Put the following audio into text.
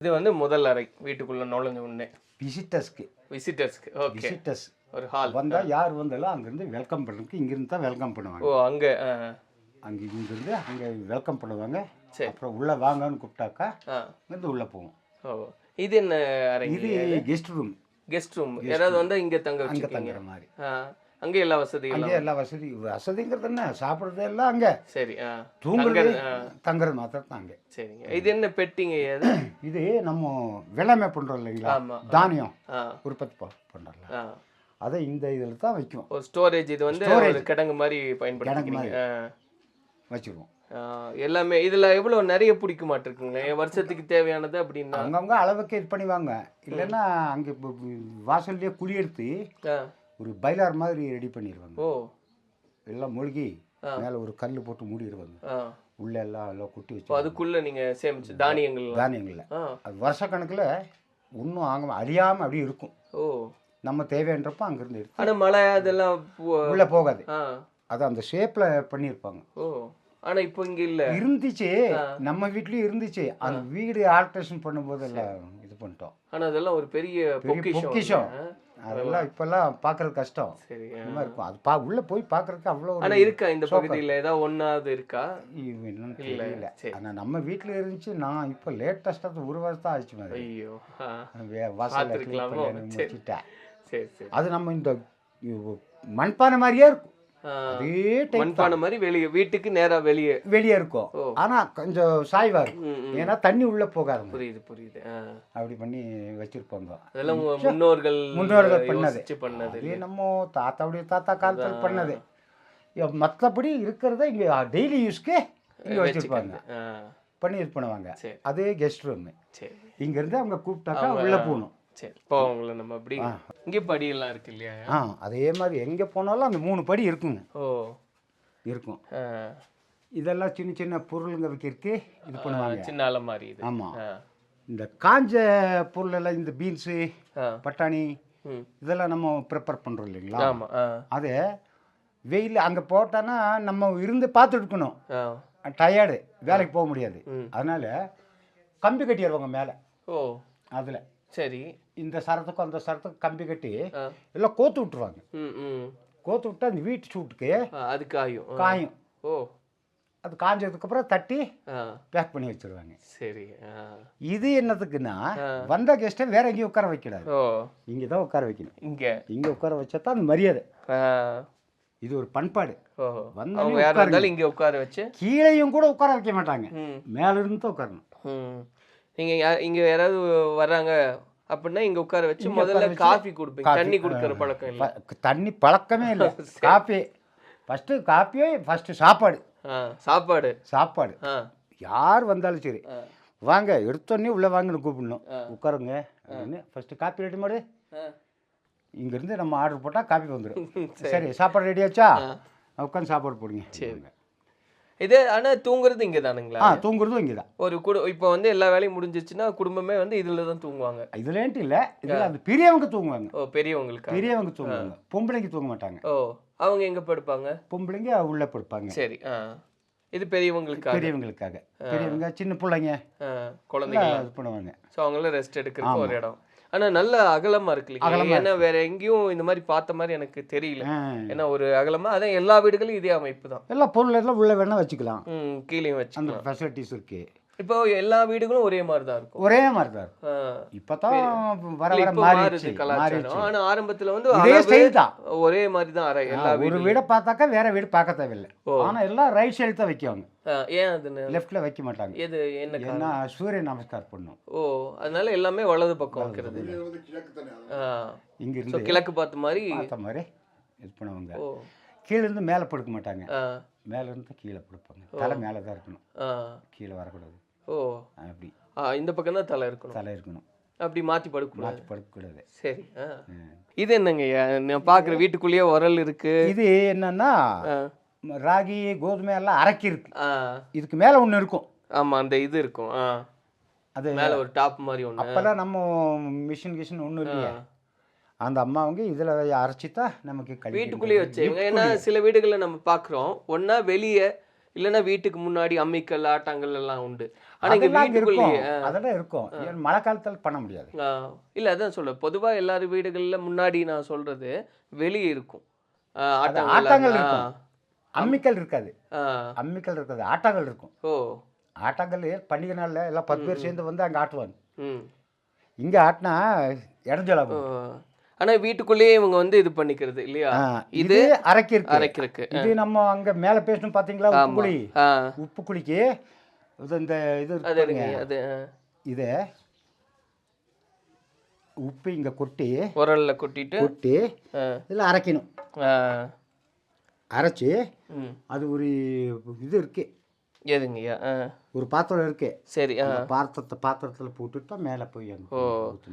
இது வந்து முதல் அறை வீட்டுக்குள்ள நுழைஞ்ச உடனே விசிட்டர்ஸ்க்கு விசிட்டர்ஸ்க்கு. ஓகே. விசிட்டர்ஸ் ஒரு ஹால். வந்தால் யார் வந்தாலும் அங்கேருந்து வெல்கம் பண்ணுறதுக்கு இங்கேருந்து தான் வெல்கம் பண்ணுவாங்க. ஓ அங்க அங்கே இங்கேருந்து அங்கே வெல்கம் பண்ணுவாங்க. சரி. அப்புறம் உள்ளே வாங்கன்னு கூப்பிட்டாக்கா ஆ. இங்கேருந்து உள்ளே போவோம். ஓ இது என்ன அறை? இது கெஸ்ட் ரூம். Guest room. யாராவது வந்தா இங்க தங்க அங்கே வச்சுக்கீங்க. தங்குற மாதிரி. அங்க எல்லா வசதிகளும். அங்கே எல்லா வசதிங்கிறது என்ன, சாப்பிட்றது எல்லாம் அங்கே, சரி. தூங்குறது தங்குறது மாத்திரம் தான் அங்கே. சரிங்க. இது என்ன பெட்டிங்க அது? இது நம்ம வெள்ளாமை பண்ணுறோம் இல்லைங்களா, ஆமா. தானியம் உற்பத்தி பண்ணுறோம்ல, அதை இந்த இதில் தான் வைக்கும். ஒரு ஸ்டோரேஜ். இது வந்து ஒரு கிடங்கு மாதிரி பயன்படுத்திக்கிறீங்க. வச்சுருவோம். எல்லாமே இதுல எவ்வளவு நிறைய பிடிக்க மாட்டிருக்குங்களே வருஷத்துக்கு தேவையானது அப்படின்னா? அவங்கவுங்க அளவுக்கு இது பண்ணிவாங்க. இல்லைன்னா அங்கே வாசல்லையே குழி எடுத்து ஒரு பைலார் மாதிரி ரெடி பண்ணிடுவாங்க. ஓ எல்லாம் மூழ்கி மேலே ஒரு கல் போட்டு மூடிடுவாங்க. உள்ள எல்லாம் குட்டி வச்சு அதுக்குள்ள நீங்க சேமிச்சு தானியங்கள்ல அது வருஷக்கணக்கில் ஒன்றும் அழியாமல் அப்படியே இருக்கும். ஓ நம்ம தேவைன்றப்போ அங்கேருந்து எடுத்து. ஆனால் மழை அதெல்லாம் உள்ளே போகாது. அது அந்த ஷேப்பில் பண்ணியிருப்பாங்க. ஓ ஆனால் இப்போ இங்கே இல்லை. இருந்துச்சு, நம்ம வீட்லேயும் இருந்துச்சு. அந்த வீடு ஆல்ட்ரேஷன் பண்ணும்போது எல்லாம் இது பண்ணிட்டோம். ஆனால் அதெல்லாம் ஒரு பெரிய பொக்கிஷம். அதெல்லாம் இப்பெல்லாம் பார்க்கறது கஷ்டம். சரி இருக்கும். அது உள்ளே போய் பார்க்கறதுக்கு அவ்வளோ. ஆனால் இருக்கா இந்த பகுதியில் ஏதாவது ஒன்றாவது இருக்கா? என்னன்னு தெரியல. ஆனால் நம்ம வீட்டில் இருந்துச்சு. நான் இப்போ லேட்டஸ்ட்டாக ஒரு வருஷம் தான் ஆயிடுச்சு மாதிரி. ஐயோ வாசல் இருக்கலாமோ? முடிச்சுட்டேன். சரி சரி. அது நம்ம இந்த மண்பானை மாதிரியே இருக்கும். மண்பானை மாதிரி வெளியே வீட்டுக்கு நேரா வெளியே இருக்கும். ஆனா கொஞ்சம் சாய்வா இருக்கும். ஏன்னா தண்ணி உள்ள போகாது. புரியுது. அப்படி பண்ணி வச்சிருப்பாங்க. அதெல்லாம் முன்னோர்கள் பண்ணது. இது நம்ம தாத்தாவுடைய தாத்தா காலத்தில் பண்ணது. மற்றபடி இருக்கிறத இங்க டெய்லி யூஸ்க்கு இங்க வச்சிருப்பாங்க. பண்ணி இது பண்ணுவாங்க. அதே கெஸ்ட் ரூம். இங்க இருந்து அவங்க கூப்பிட்டாக்கா உள்ள போகணும். சரி. இப்போ அவங்கள நம்ம அப்படி இங்கே படியெல்லாம் இருக்கு இல்லையா? அதே மாதிரி எங்கே போனாலும் அந்த 3 படி இருக்குங்க. ஓ இருக்கும். இதெல்லாம் சின்ன சின்ன பொருளுங்க வைக்கிறதுக்கு இது பண்ணுவாங்க. சின்ன அலமாரி இது. ஆமாம். இந்த காஞ்ச பொருள் எல்லாம் இந்த பீன்ஸு பட்டாணி இதெல்லாம் நம்ம ப்ரிப்பேர் பண்ணுறோம் இல்லைங்களா? ஆமாம். அது வெயில் அங்கே போட்டான்னா நம்ம இருந்து பார்த்துட்டு இருக்கணும். டயர்டு, வேலைக்கு போக முடியாது. அதனால கம்பி கட்டிடுவாங்க மேலே. ஓ அதில் சரி. இந்த சரத்துக்கும் அந்த சரத்துக்கும் கம்பி கட்டி எல்லாம் கோத்து விட்டுருவாங்க. கோத்து விட்டு அந்த வீட்டு சூட்டுக்கு அது காயும். ஓ அது காஞ்சதுக்கப்புறம் தட்டி பேக் பண்ணி வச்சிருவாங்க. சரி. இது என்னத்துக்குன்னா வந்த கெஸ்ட்டை வேற எங்கேயும் உட்கார வைக்கூடாது. இங்கே தான் உட்கார வைக்கணும். இங்கே உட்கார வச்சா தான் அந்த மரியாதை. இது ஒரு பண்பாடு. வந்து இங்கே உட்கார வச்சு கீழேயும் கூட உட்கார வைக்க மாட்டாங்க. மேல இருந்து தான் உட்காரணும். நீங்கள் இங்கே யாராவது வர்றாங்க அப்படின்னா இங்கே உட்கார வச்சு முதல்ல காஃபி கொடுப்பீங்க. தண்ணி கொடுக்குற பழக்கம் இல்லை? தண்ணி பழக்கமே இல்லை. காஃபி ஃபஸ்ட்டு சாப்பாடு. யார் வந்தாலும் சரி வாங்க எடுத்தோடனே உள்ளே வாங்கன்னு கூப்பிடணும். உட்காருங்க அப்படின்னு ஃபஸ்ட்டு காப்பி ரெடி மாடு. இங்கேருந்து நம்ம ஆர்டர் போட்டால் காப்பி வந்துடும். சரி சாப்பாடு ரெடி ஆச்சா, உட்காந்து சாப்பாடு போடுங்க. சரிங்க. இது ஆனால் தூங்குறது இங்கே தானுங்களா? தூங்குறதும் இங்கே தான். ஒரு இப்போ வந்து எல்லா வேலையும் முடிஞ்சிச்சுன்னா குடும்பமே வந்து இதில் தான் தூங்குவாங்க. இதுலேன்ட்டு இல்லை, இதில் அந்த பெரியவங்க தூங்குவாங்க. ஓ பெரியவங்க தூங்குவாங்க. பொம்பளைங்க தூங்க மாட்டாங்க. ஓ அவங்க எங்கே படுப்பாங்க? பொம்பளைங்க உள்ளே படுப்பாங்க. சரி. இது பெரியவங்களுக்காக. பெரியவங்க சின்ன பிள்ளைங்க குழந்தைங்க இது பண்ணுவாங்க. ஸோ அவங்களாம் ரெஸ்ட் எடுக்கிறதுக்கு ஒரு இடம். ஆனால் நல்ல அகலமாக இருக்கு இல்லையா? ஏன்னா வேற எங்கேயும் இந்த மாதிரி பார்த்த மாதிரி எனக்கு தெரியல. ஏன்னா ஒரு அகலமாக அதான் எல்லா வீடுகளும் இதே அமைப்பு தான். எல்லா பொருள் எல்லாம் உள்ள வேணா வச்சுக்கலாம். கீழே வச்சு அந்த ஃபெசிலிட்டிஸ் இருக்கு. இப்போ எல்லா வீடுகளும் ஒரே மாதிரி தான் இருக்கும். இப்போ தான் வர மாறிடுச்சு கலாச்சாரம். ஆனால் ஆரம்பத்தில் வந்து ஒரே மாதிரி தான் அறை. எல்லா ஒரு வீடை பார்த்தாக்கா வேற வீடு பார்க்க தேவையில்லை. ஆனால் எல்லாம் ரைட் சைடு தான் வைக்குவாங்க. ஏன் அது லெஃப்ட்ல வைக்க மாட்டாங்க? எது என்ன சூரிய நமஸ்கார் பண்ணும். ஓ அதனால எல்லாமே வலது பக்கம் வைக்கிறது. இங்க இருந்து கிழக்கு பார்த்த மாதிரி இது பண்ணுவாங்க. கீழே இருந்து மேலே படுக்க மாட்டாங்க. மேல இருந்து கீழே படுப்பாங்க. தலை மேலே தான் இருக்கணும், கீழே வரக்கூடாது. ஓ அப்படி இந்த பக்கம் தான் தலை இருக்கணும். அப்படி மாற்றி படுக்கக்கூடாது. சரி. இது என்னங்க நான் பார்க்குற வீட்டுக்குள்ளேயே உரல் இருக்கு. இது என்னன்னா ராகி கோதுமை எல்லாம் அரைக்கி இருக்கு. இதுக்கு மேலே ஒன்று இருக்கும். ஆமாம் அந்த இது இருக்கும். அது மேலே ஒரு டாப் மாதிரி ஒன்று. அப்போல்லாம் நம்ம மிஷின் ஒன்றும் இல்லையா? அந்த அம்மாவங்க இதில் அரைச்சி தான் நமக்கு வீட்டுக்குள்ளேயே வச்சுங்க. ஏன்னா சில வீடுகளில் நம்ம பார்க்குறோம் ஒன்றா வெளியே இல்லைன்னா வீட்டுக்கு முன்னாடி அம்மிக்கல் ஆட்டாங்கல் எல்லாம் உண்டு. ஆனா இங்க அதெல்லாம் இருக்கும், வீட்டுக்குள்ளேயே அதெல்லாம் இருக்கும். ஏன் மழை காலத்தில் பண்ண முடியாது. இல்ல அதான் சொல்ல பொதுவா எல்லார் வீடுகள்ல முன்னாடி நான் சொல்றது வெளியே இருக்கும். அது ஆட்டாங்கல் ஆட்டாங்கல் இருக்கும், அம்மிக்கல் இருக்காது. ஆ. அம்மிக்கல் இருக்காது, ஆட்டாங்கல் இருக்கும். ஓ. ஆட்டாங்கல் பண்டிகை நாளில் எல்லாம் 10 பேர் சேர்ந்து வந்து அங்கே ஆட்டுவாங்க. ம். இங்கே ஆட்டினா இடைஞ்சலாகும். ஆனா வீட்டுக்குள்ளேயே இவங்க வந்து இது பண்ணிக்கிறது இல்லையா? இது அரைக்கிறதுக்கு. அரைக்கிறதுக்கு. இது நம்ம அங்கே மேலே பேசணும் பார்த்தீங்களா, உப்பு குழி. ஆ. உப்பு குழிக்கு இந்த இது இருக்கு அது பாருங்க. எடுங்க அது. இதை உப்பு இங்கே கொட்டி உரல்ல கொட்டிட்டு இதில் அரைக்கணும். அரைச்சி ம். அது ஒரு இது இருக்கு, எதுங்கய்யா? ஒரு பாத்திரம் இருக்கு. சரி. பாத்திரத்தில் போட்டுட்டு தான் மேலே போய் அங்கே ஓ.